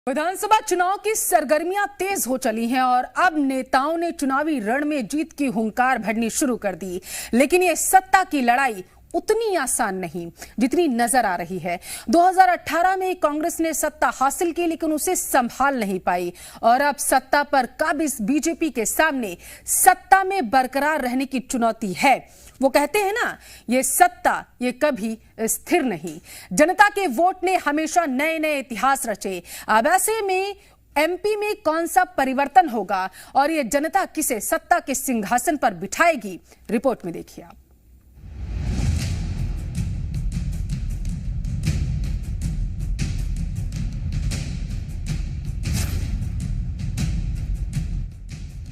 विधानसभा चुनाव की सरगर्मियां तेज हो चली हैं और अब नेताओं ने चुनावी रण में जीत की हुंकार भरनी शुरू कर दी। लेकिन ये सत्ता की लड़ाई उतनी आसान नहीं जितनी नजर आ रही है। 2018 में कांग्रेस ने सत्ता हासिल की लेकिन उसे संभाल नहीं पाई और अब सत्ता पर काबिज बीजेपी के सामने सत्ता में बरकरार रहने की चुनौती है। वो कहते हैं ना, ये सत्ता ये कभी स्थिर नहीं। जनता के वोट ने हमेशा नए नए इतिहास रचे। अब ऐसे में एमपी में कौन सा परिवर्तन होगा और ये जनता किसे सत्ता के सिंहासन पर बिठाएगी, रिपोर्ट में देखिए आप।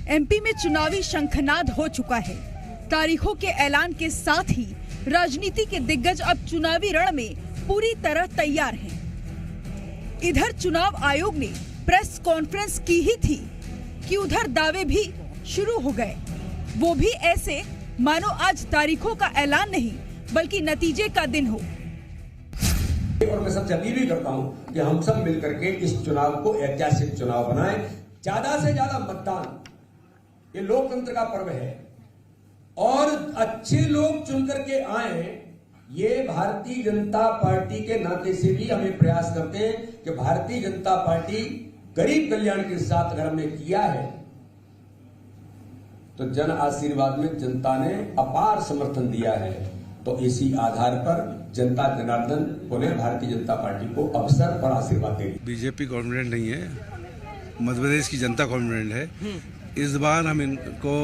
एमपी में चुनावी शंखनाद हो चुका है। तारीखों के ऐलान के साथ ही राजनीति के दिग्गज अब चुनावी रण में पूरी तरह तैयार हैं। इधर चुनाव आयोग ने प्रेस कॉन्फ्रेंस की ही थी कि उधर दावे भी शुरू हो गए, वो भी ऐसे मानो आज तारीखों का ऐलान नहीं बल्कि नतीजे का दिन हो। और मैं सबसे अपील भी करता हूं कि हम सब मिलकर के इस चुनाव को ऐतिहासिक चुनाव बनाएं। ज्यादा से ज्यादा मतदान, ये लोकतंत्र का पर्व है और अच्छे लोग चुन करके आए। ये भारतीय जनता पार्टी के नाते से भी हमें प्रयास करते हैं कि भारतीय जनता पार्टी गरीब कल्याण के साथ अगर हमने किया है तो जन आशीर्वाद में जनता ने अपार समर्थन दिया है। तो इसी आधार पर जनता जनार्दन पुनः भारतीय जनता पार्टी को अवसर और आशीर्वाद देगी। बीजेपी कॉन्फिडेंट नहीं है, मध्य प्रदेश की जनता कॉन्फिडेंट है। इस बार हम इनको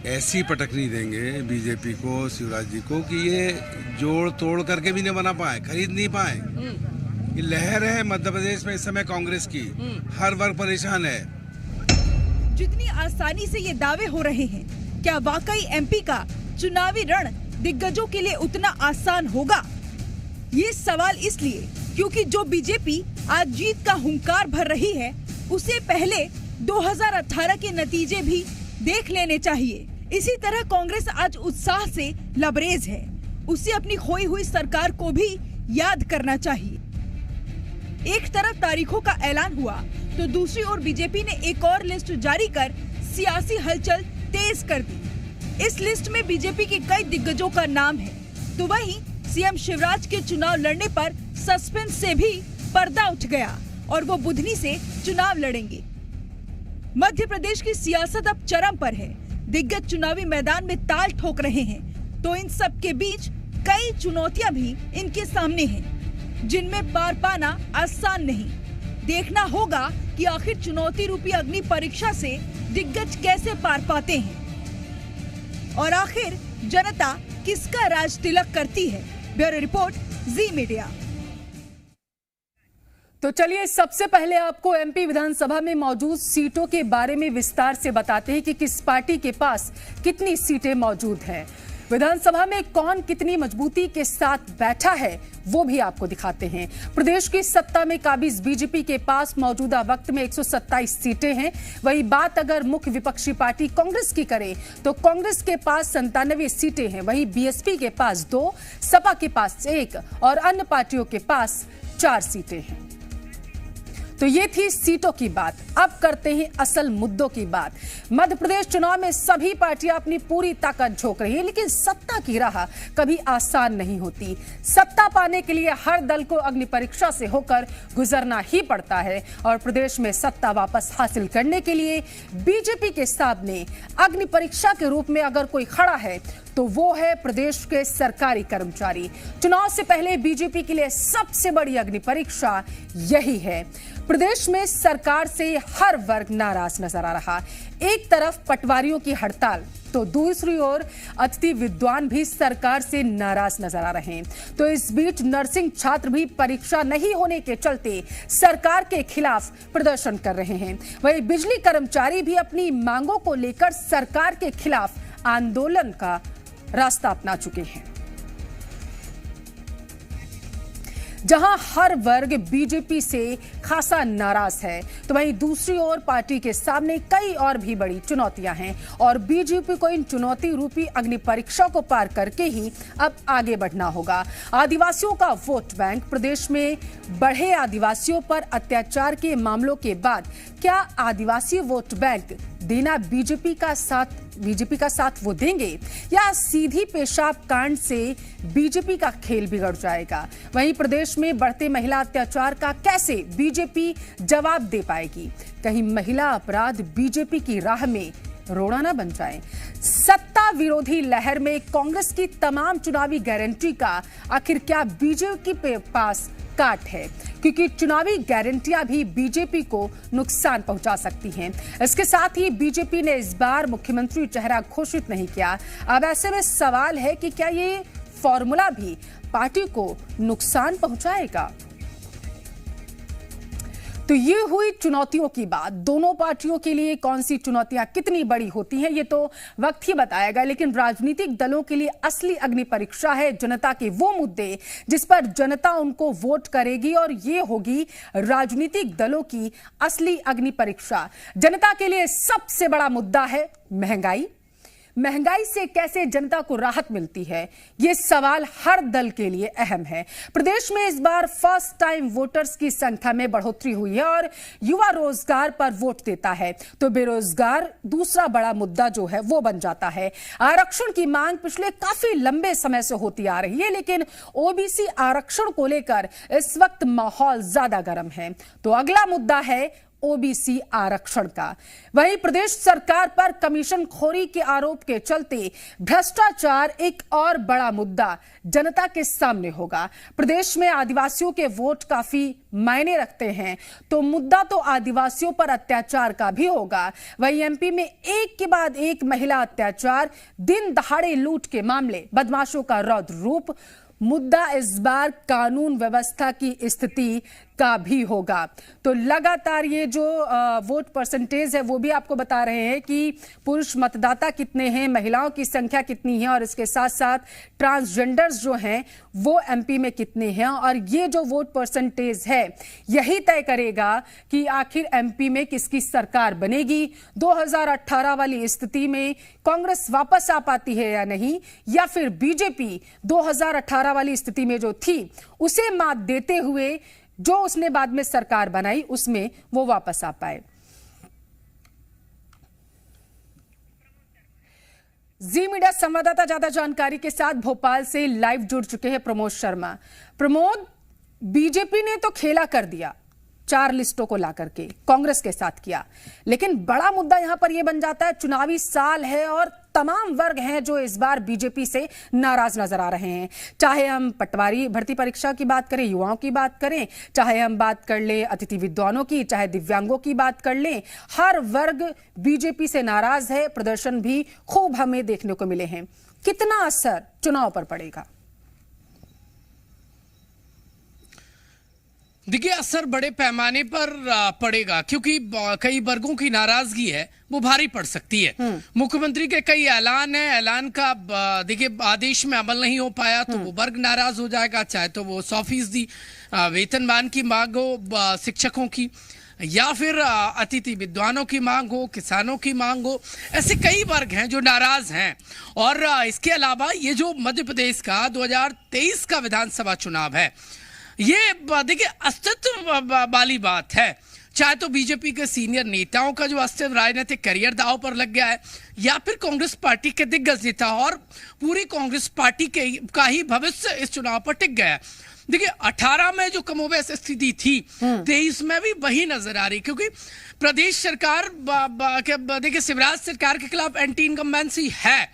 ऐसी पटकनी देंगे बीजेपी को, शिवराज जी को, कि ये जोड़ तोड़ करके भी नहीं बना पाए, खरीद नहीं पाए। ये लहर है मध्य प्रदेश में इस समय कांग्रेस की, हर वर्ग परेशान है। जितनी आसानी से ये दावे हो रहे हैं, क्या वाकई एमपी का चुनावी रण दिग्गजों के लिए उतना आसान होगा? ये सवाल इसलिए क्योंकि जो बीजेपी आज जीत का हुंकार भर रही है, उसे पहले 2018 के नतीजे भी देख लेने चाहिए। इसी तरह कांग्रेस आज उत्साह से लबरेज है, उसे अपनी खोई हुई सरकार को भी याद करना चाहिए। एक तरफ तारीखों का ऐलान हुआ तो दूसरी ओर बीजेपी ने एक और लिस्ट जारी कर सियासी हलचल तेज कर दी। इस लिस्ट में बीजेपी के कई दिग्गजों का नाम है, तो वहीं सीएम शिवराज के चुनाव लड़ने पर सस्पेंस से भी पर्दा उठ गया और वो बुधनी से चुनाव लड़ेंगे। मध्य प्रदेश की सियासत अब चरम पर है। दिग्गज चुनावी मैदान में ताल ठोक रहे हैं, तो इन सब के बीच कई चुनौतियां भी इनके सामने हैं, जिनमें पार पाना आसान नहीं। देखना होगा कि आखिर चुनौती रूपी अग्नि परीक्षा से दिग्गज कैसे पार पाते हैं और आखिर जनता किसका राज तिलक करती है। ब्यूरो रिपोर्ट, जी मीडिया। तो चलिए सबसे पहले आपको एमपी विधानसभा में मौजूद सीटों के बारे में विस्तार से बताते हैं कि किस पार्टी के पास कितनी सीटें मौजूद हैं। विधानसभा में कौन कितनी मजबूती के साथ बैठा है वो भी आपको दिखाते हैं। प्रदेश की सत्ता में काबिज बीजेपी के पास मौजूदा वक्त में 127 सीटें हैं। वही बात अगर मुख्य विपक्षी पार्टी कांग्रेस की करें तो कांग्रेस के पास 97 सीटें हैं। वही बीएसपी के पास 2, सपा के पास 1 और अन्य पार्टियों के पास 4 सीटें हैं। तो ये थी सीटों की बात। अब करते हैं असल मुद्दों की बात। मध्य प्रदेश चुनाव में सभी पार्टियां अपनी पूरी ताकत झोंक रही है, लेकिन सत्ता की राह कभी आसान नहीं होती। सत्ता पाने के लिए हर दल को अग्नि परीक्षा से होकर गुजरना ही पड़ता है और प्रदेश में सत्ता वापस हासिल करने के लिए बीजेपी के सामने अग्नि परीक्षा के रूप में अगर कोई खड़ा है तो वो है प्रदेश के सरकारी कर्मचारी। चुनाव से पहले बीजेपी के लिए सबसे बड़ी अग्नि परीक्षा यही है। प्रदेश में सरकार से हर वर्ग नाराज नजर आ रहा। एक तरफ पटवारियों की हड़ताल तो दूसरी ओर अतिथि विद्वान भी सरकार से नाराज नजर आ रहे हैं। तो इस बीच नर्सिंग छात्र भी परीक्षा नहीं होने के चलते सरकार के खिलाफ प्रदर्शन कर रहे हैं। वहीं बिजली कर्मचारी भी अपनी मांगों को लेकर सरकार के खिलाफ आंदोलन का रास्ता अपना चुके हैं। जहां हर वर्ग बीजेपी से खासा नाराज है, तो वहीं दूसरी ओर पार्टी के सामने कई और भी बड़ी चुनौतियां हैं और बीजेपी को इन चुनौती रूपी अग्नि परीक्षा को पार करके ही अब आगे बढ़ना होगा। आदिवासियों का वोट बैंक, प्रदेश में बढ़े आदिवासियों पर अत्याचार के मामलों के बाद क्या आदिवासी वोट बैंक देना बीजेपी का साथ वो देंगे या सीधी पेशाब कांड से बीजेपी का खेल बिगड़ जाएगा? वहीं प्रदेश में बढ़ते महिला अत्याचार का कैसे बीजेपी जवाब दे पाएगी? कहीं महिला अपराध बीजेपी की राह में रोड़ा ना बन जाए। सत्ता विरोधी लहर में कांग्रेस की तमाम चुनावी गारंटी का आखिर क्या बीजेपी के पास काट है? क्योंकि चुनावी गारंटियां भी बीजेपी को नुकसान पहुंचा सकती हैं। इसके साथ ही बीजेपी ने इस बार मुख्यमंत्री चेहरा घोषित नहीं किया। अब ऐसे में सवाल है कि क्या ये फॉर्मूला भी पार्टी को नुकसान पहुंचाएगा? तो ये हुई चुनौतियों की बात। दोनों पार्टियों के लिए कौन सी चुनौतियां कितनी बड़ी होती हैं ये तो वक्त ही बताएगा, लेकिन राजनीतिक दलों के लिए असली अग्नि परीक्षा है जनता के वो मुद्दे जिस पर जनता उनको वोट करेगी, और ये होगी राजनीतिक दलों की असली अग्नि परीक्षा। जनता के लिए सबसे बड़ा मुद्दा है महंगाई। महंगाई से कैसे जनता को राहत मिलती है, यह सवाल हर दल के लिए अहम है। प्रदेश में इस बार फर्स्ट टाइम वोटर्स की संख्या में बढ़ोतरी हुई है और युवा रोजगार पर वोट देता है, तो बेरोजगार दूसरा बड़ा मुद्दा जो है वो बन जाता है। आरक्षण की मांग पिछले काफी लंबे समय से होती आ रही है, लेकिन ओबीसी आरक्षण को लेकर इस वक्त माहौल ज्यादा गर्म है। तो अगला मुद्दा है ओबीसी आरक्षण का। वहीं प्रदेश सरकार पर कमीशन खोरी के आरोप के चलते भ्रष्टाचार एक और बड़ा मुद्दा जनता के सामने होगा। प्रदेश में आदिवासियों के वोट काफी मायने रखते हैं, तो मुद्दा तो आदिवासियों पर अत्याचार का भी होगा। वहीं एमपी में एक के बाद एक महिला अत्याचार, दिन दहाड़े लूट के मामले, बदमाशों का रौद्र रूप। मुद्दा इस बार कानून व्यवस्था की स्थिति का भी होगा। तो लगातार ये जो वोट परसेंटेज है वो भी आपको बता रहे हैं कि पुरुष मतदाता कितने हैं, महिलाओं की संख्या कितनी है, और इसके साथ साथ ट्रांसजेंडर्स जो हैं वो एमपी में कितने हैं। और ये जो वोट परसेंटेज है यही तय करेगा कि आखिर एमपी में किसकी सरकार बनेगी। 2018 वाली स्थिति में कांग्रेस वापस आ पाती है या नहीं, या फिर बीजेपी 2018 वाली स्थिति में जो थी उसे मात देते हुए जो उसने बाद में सरकार बनाई उसमें वो वापस आ पाए। जी मीडिया संवाददाता ज्यादा जानकारी के साथ भोपाल से लाइव जुड़ चुके हैं प्रमोद शर्मा। प्रमोद, बीजेपी ने तो खेला कर दिया, 4 लिस्टों को ला करके कांग्रेस के साथ किया, लेकिन बड़ा मुद्दा यहां पर यह बन जाता है, चुनावी साल है और तमाम वर्ग हैं जो इस बार बीजेपी से नाराज नजर आ रहे हैं। चाहे हम पटवारी भर्ती परीक्षा की बात करें, युवाओं की बात करें, चाहे हम बात कर लें अतिथि विद्वानों की, चाहे दिव्यांगों की बात कर लें, हर वर्ग बीजेपी से नाराज है। प्रदर्शन भी खूब हमें देखने को मिले हैं। कितना असर चुनाव पर पड़ेगा? देखिए, असर बड़े पैमाने पर पड़ेगा, क्योंकि कई वर्गों की नाराजगी है वो भारी पड़ सकती है। मुख्यमंत्री के कई ऐलान है, ऐलान का देखिए आदेश में अमल नहीं हो पाया तो वो वर्ग नाराज हो जाएगा, चाहे तो वो 100% वेतनमान की मांग हो शिक्षकों की, या फिर अतिथि विद्वानों की मांग हो, किसानों की मांग हो। ऐसे कई वर्ग हैं जो नाराज हैं। और इसके अलावा ये जो मध्य प्रदेश का 2023 का विधानसभा चुनाव है, ये देखिए अस्तित्व वाली बात है। चाहे तो बीजेपी के सीनियर नेताओं का जो अस्तित्व राजनीतिक करियर दांव पर लग गया है, या फिर कांग्रेस पार्टी के दिग्गज नेता और पूरी कांग्रेस पार्टी का ही भविष्य इस चुनाव पर टिक गया है। देखिए 18 में जो कमोबेश स्थिति थी 23 में भी वही नजर आ रही, क्योंकि प्रदेश सरकार देखिए शिवराज सरकार के खिलाफ एंटी इनकम्बेंसी है,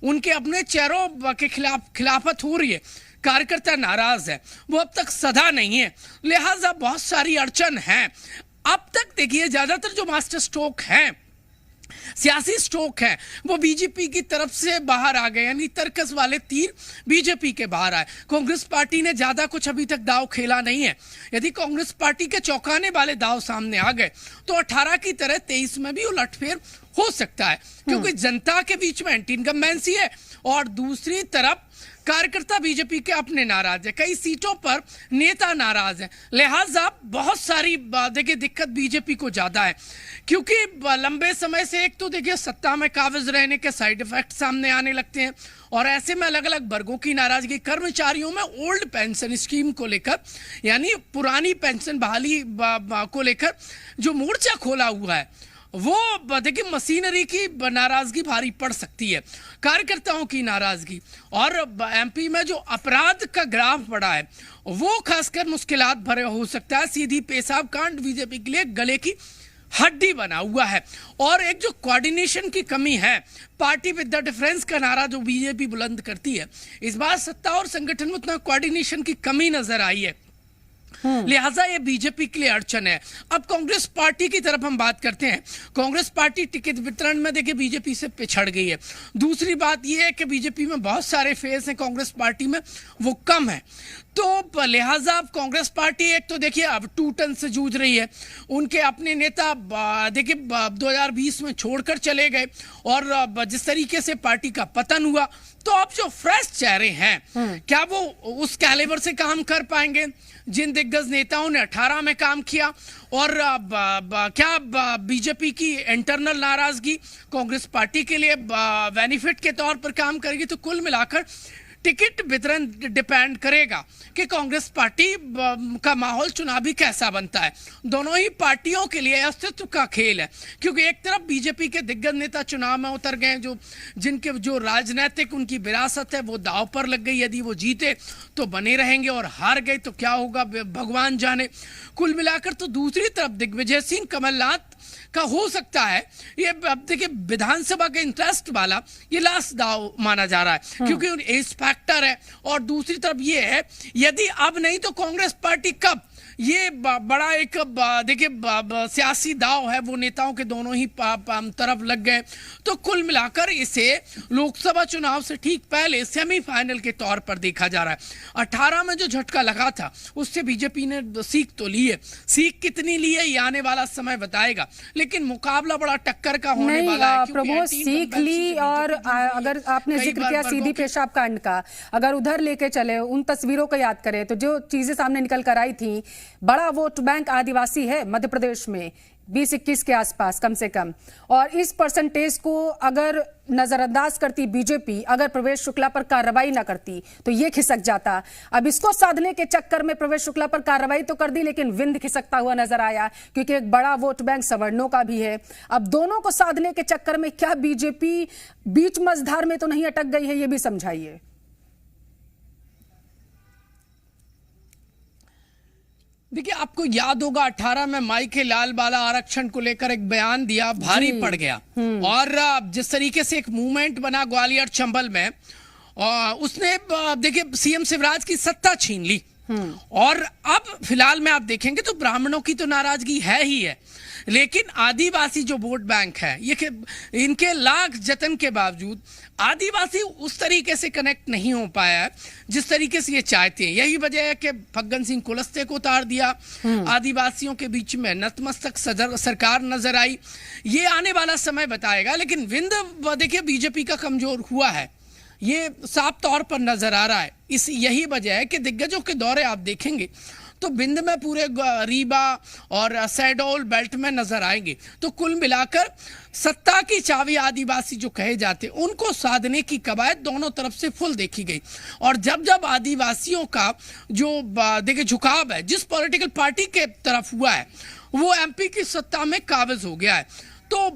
उनके अपने चेहरों के खिलाफ खिलाफत हो रही है, कार्यकर्ता नाराज है, वो अब तक सधा नहीं है, लिहाजा बहुत सारी अड़चन है। अब तक देखिए ज्यादातर जो मास्टर स्ट्रोक हैं, सियासी स्ट्रोक है, वो बीजेपी की तरफ से बाहर आ गए, यानी तर्कस वाले तीर बीजेपी के बाहर आए। कांग्रेस पार्टी ने ज्यादा कुछ अभी तक दाव खेला नहीं है। यदि कांग्रेस पार्टी के चौंकाने वाले दाव सामने आ गए तो 18 की तरह 23 में भी उलटफेर हो सकता है, क्योंकि जनता के बीच में एंटी इनकम्बेंसी है और दूसरी तरफ कार्यकर्ता बीजेपी के अपने नाराज है, कई सीटों पर नेता नाराज है, लिहाजा बहुत सारी देखिए दिक्कत बीजेपी को ज्यादा है, क्योंकि लंबे समय से एक तो देखिए सत्ता में काबिज रहने के साइड इफेक्ट सामने आने लगते हैं और ऐसे में अलग अलग वर्गों की नाराजगी, कर्मचारियों में ओल्ड पेंशन स्कीम को लेकर यानी पुरानी पेंशन बहाली को लेकर जो मोर्चा खोला हुआ है वो देखिए मशीनरी की नाराजगी भारी पड़ सकती है, कार्यकर्ताओं की नाराजगी और एमपी में जो अपराध का ग्राफ बढ़ा है वो खासकर मुश्किलात भरे हो सकता है। सीधी पेशाब कांड बीजेपी के लिए गले की हड्डी बना हुआ है और एक जो कोऑर्डिनेशन की कमी है, पार्टी विद द डिफरेंस का नारा जो बीजेपी बुलंद करती है, इस बार सत्ता और संगठन में उतना कोऑर्डिनेशन की कमी नजर आई है, लिहाजा ये बीजेपी के लिए अड़चन है। अब कांग्रेस पार्टी की तरफ हम बात करते हैं। कांग्रेस पार्टी टिकट वितरण में देखिए बीजेपी से पिछड़ गई है। दूसरी बात यह है कि बीजेपी में बहुत सारे फेस हैं, कांग्रेस पार्टी में वो कम है, तो लिहाजा अब कांग्रेस पार्टी एक तो देखिए अब टूटन से जूझ रही है, उनके अपने नेता देखिए 2020 में छोड़कर चले गए और जिस तरीके से पार्टी का पतन हुआ, तो अब जो फ्रेश चेहरे हैं क्या वो उस कैलिबर से काम कर पाएंगे जिन दिग्गज नेताओं ने 18 में काम किया, और क्या बीजेपी की इंटरनल नाराजगी कांग्रेस पार्टी के लिए बेनिफिट के तौर पर काम करेगी। तो कुल मिलाकर टिकट वितरण डिपेंड करेगा कि कांग्रेस पार्टी का माहौल चुनावी कैसा बनता है। दोनों ही पार्टियों के लिए अस्तित्व का खेल है, क्योंकि एक तरफ बीजेपी के दिग्गज नेता चुनाव में उतर गए, जिनके जो राजनीतिक उनकी विरासत है वो दांव पर लग गई, यदि वो जीते तो बने रहेंगे और हार गए तो क्या होगा भगवान जाने। कुल मिलाकर तो दूसरी तरफ दिग्विजय सिंह कमलनाथ का हो सकता है ये अब देखिए विधानसभा के इंटरेस्ट वाला ये लास्ट दाव माना जा रहा है, क्योंकि एज फैक्टर है, और दूसरी तरफ ये है यदि अब नहीं तो कांग्रेस पार्टी कब, ये बड़ा एक देखिए सियासी दाव है, वो नेताओं के दोनों ही तरफ लग गए। तो कुल मिलाकर इसे लोकसभा चुनाव से ठीक पहले सेमीफाइनल के तौर पर देखा जा रहा है। 18 में जो झटका लगा था उससे बीजेपी ने सीख तो ली है, सीख कितनी ली है ये आने वाला समय बताएगा, लेकिन मुकाबला बड़ा टक्कर का होने वाला है। प्रभु सीख ली, और अगर आपने जिक्र किया सीधी पेशाब कांड का, अगर उधर लेके चले उन तस्वीरों को याद करें तो जो चीजें सामने निकल कर आई थी, बड़ा वोट बैंक आदिवासी है मध्य प्रदेश में 20-21 के आसपास कम से कम, और इस परसेंटेज को अगर नजरअंदाज करती बीजेपी, अगर प्रवेश शुक्ला पर कार्रवाई ना करती तो ये खिसक जाता। अब इसको साधने के चक्कर में प्रवेश शुक्ला पर कार्रवाई तो कर दी, लेकिन विंद खिसकता हुआ नजर आया, क्योंकि एक बड़ा वोट बैंक सवर्णों का भी है। अब दोनों को साधने के चक्कर में क्या बीजेपी बीच मझधार में तो नहीं अटक गई है, ये भी समझाइए। देखिए आपको याद होगा 18 में माई के लाल बाला आरक्षण को लेकर एक बयान दिया, भारी पड़ गया, और जिस तरीके से एक मूवमेंट बना ग्वालियर चंबल में, उसने देखिए सीएम शिवराज की सत्ता छीन ली। और अब फिलहाल में आप देखेंगे तो ब्राह्मणों की तो नाराजगी है ही है, लेकिन आदिवासी जो वोट बैंक है ये इनके लाख जतन के बावजूद आदिवासी उस तरीके से कनेक्ट नहीं हो पाया है जिस तरीके से ये चाहते हैं। यही वजह है कि फग्गन सिंह कुलस्ते को उतार दिया, आदिवासियों के बीच में नतमस्तक सरकार नजर आई। ये आने वाला समय बताएगा, लेकिन विंद देखिए बीजेपी का कमजोर हुआ है, ये साफ तौर पर नजर आ रहा है। यही वजह है कि दिग्गजों के दौरे आप देखेंगे तो बिंद में पूरे रीवा और सैडोल बेल्ट में नजर आएंगे। तो कुल मिलाकर सत्ता की चाबी आदिवासी जो कहे जाते उनको साधने की कवायद दोनों तरफ से फुल देखी गई, और जब जब आदिवासियों का जो देखिए झुकाव है जिस पॉलिटिकल पार्टी के तरफ हुआ है वो एमपी की सत्ता में काबिज हो गया है। तो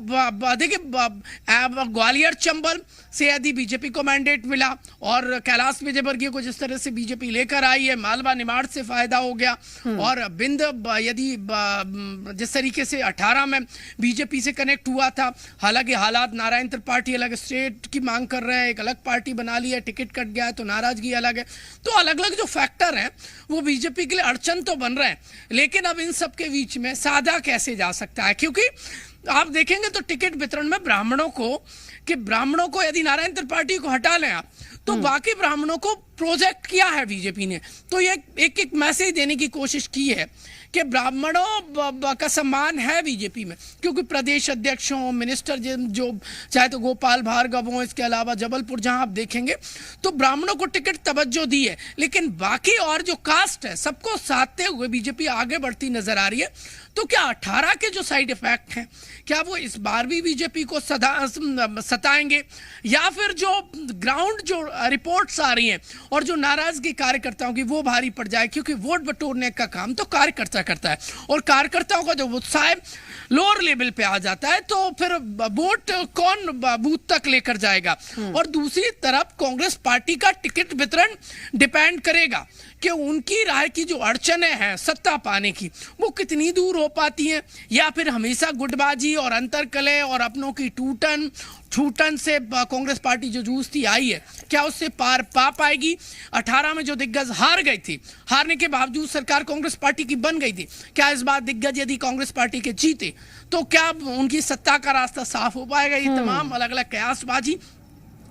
देखिए ग्वालियर चंबल से यदि बीजेपी को मैंडेट मिला और कैलाश विजयवर्गीय को जिस तरह से बीजेपी लेकर आई है, मालवा निमाड़ से फायदा हो गया, और बिंद यदि जिस तरीके से 18 में बीजेपी से कनेक्ट हुआ था, हालांकि हालात नारायण त्रिपाठी अलग स्टेट की मांग कर रहे हैं, एक अलग पार्टी बना ली है, टिकट कट गया है तो नाराजगी अलग है। तो अलग अलग जो फैक्टर हैं वो बीजेपी के लिए अड़चन तो बन रहे हैं, लेकिन अब इन सब के बीच में साधा कैसे जा सकता है, क्योंकि आप देखेंगे तो टिकट वितरण में ब्राह्मणों को यदि नारायण त्रिपाठी को हटा लें आप तो बाकी ब्राह्मणों को प्रोजेक्ट किया है बीजेपी ने, तो ये एक एक मैसेज देने की कोशिश की है कि ब्राह्मणों का सम्मान है बीजेपी में, क्योंकि प्रदेश अध्यक्ष हों, मिनिस्टर जो चाहे तो गोपाल भार्गव हों, इसके अलावा जबलपुर जहां आप देखेंगे तो ब्राह्मणों को टिकट तवज्जो दी है, लेकिन बाकी और जो कास्ट है सबको साधते हुए बीजेपी आगे बढ़ती नजर आ रही है। तो क्या 18 के जो साइड इफेक्ट हैं क्या वो इस बार भी बीजेपी को सताएंगे, या फिर जो ग्राउंड जो रिपोर्ट्स आ रही हैं और जो नाराजगी कार्यकर्ताओं की वो भारी पड़ जाए, क्योंकि वोट बटोरने का काम तो कार्यकर्ता करता है और कार्यकर्ताओं का जो उत्साह लोअर लेवल पे आ जाता है तो फिर वोट कौन बूथ तक लेकर जाएगा। और दूसरी तरफ कांग्रेस पार्टी का टिकट वितरण डिपेंड करेगा कि उनकी राय की जो अड़चनें हैं सत्ता पाने की वो कितनी दूर हो पाती हैं, या फिर हमेशा गुटबाजी और अंतरकलह और अपनों की छूटन से कांग्रेस पार्टी जो जूझती आई है क्या उससे पार पा पाएगी। 18 में जो दिग्गज हार गई थी, हारने के बावजूद सरकार कांग्रेस पार्टी की बन गई थी, क्या इस बार दिग्गज यदि कांग्रेस पार्टी के जीते तो क्या उनकी सत्ता का रास्ता साफ हो पाएगा। ये तमाम अलग अलग कयासबाजी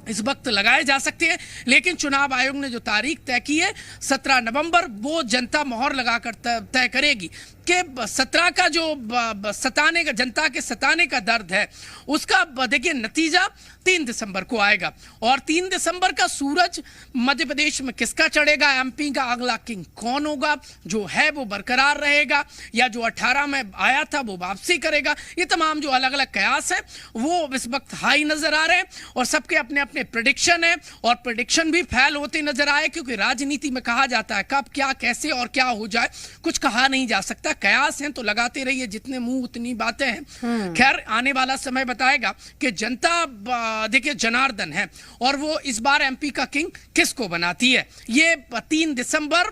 इस वक्त लगाए जा सकते हैं, लेकिन चुनाव आयोग ने जो तारीख तय की है 17 नवंबर, वो जनता मोहर लगाकर तय करेगी कि 17 का जो सताने का, जनता के सताने का दर्द है उसका देखिए नतीजा 3 दिसंबर को आएगा। और 3 दिसंबर का सूरज मध्य प्रदेश में किसका चढ़ेगा, एमपी का अगला किंग कौन होगा, जो है वो बरकरार रहेगा या जो 18 में आया था वो वापसी करेगा, ये तमाम जो अलग अलग कयास है वो इस वक्त हाई नजर आ रहे हैं और सबके अपने अपने प्रेडिक्शन है और प्रेडिक्शन भी फेल होते नजर आए, क्योंकि राजनीति में कहा जाता है कब क्या कैसे और क्या हो जाए कुछ कहा नहीं जा सकता। कयास हैं तो लगाते रहिए, जितने मुंह उतनी बातें हैं। खैर आने वाला समय बताएगा कि जनता देखिए जनार्दन है और वो इस बार एमपी का किंग किसको बनाती है, ये 3 दिसंबर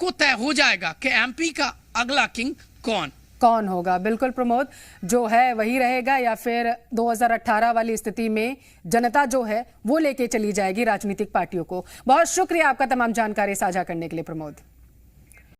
को तय हो जाएगा कि एमपी का अगला किंग कौन होगा। बिल्कुल प्रमोद, जो है वही रहेगा या फिर 2018 वाली स्थिति में जनता जो है वो लेके चली जाएगी राजनीतिक पार्टियों को। बहुत शुक्रिया आपका तमाम जानकारी साझा करने के लिए प्रमोद।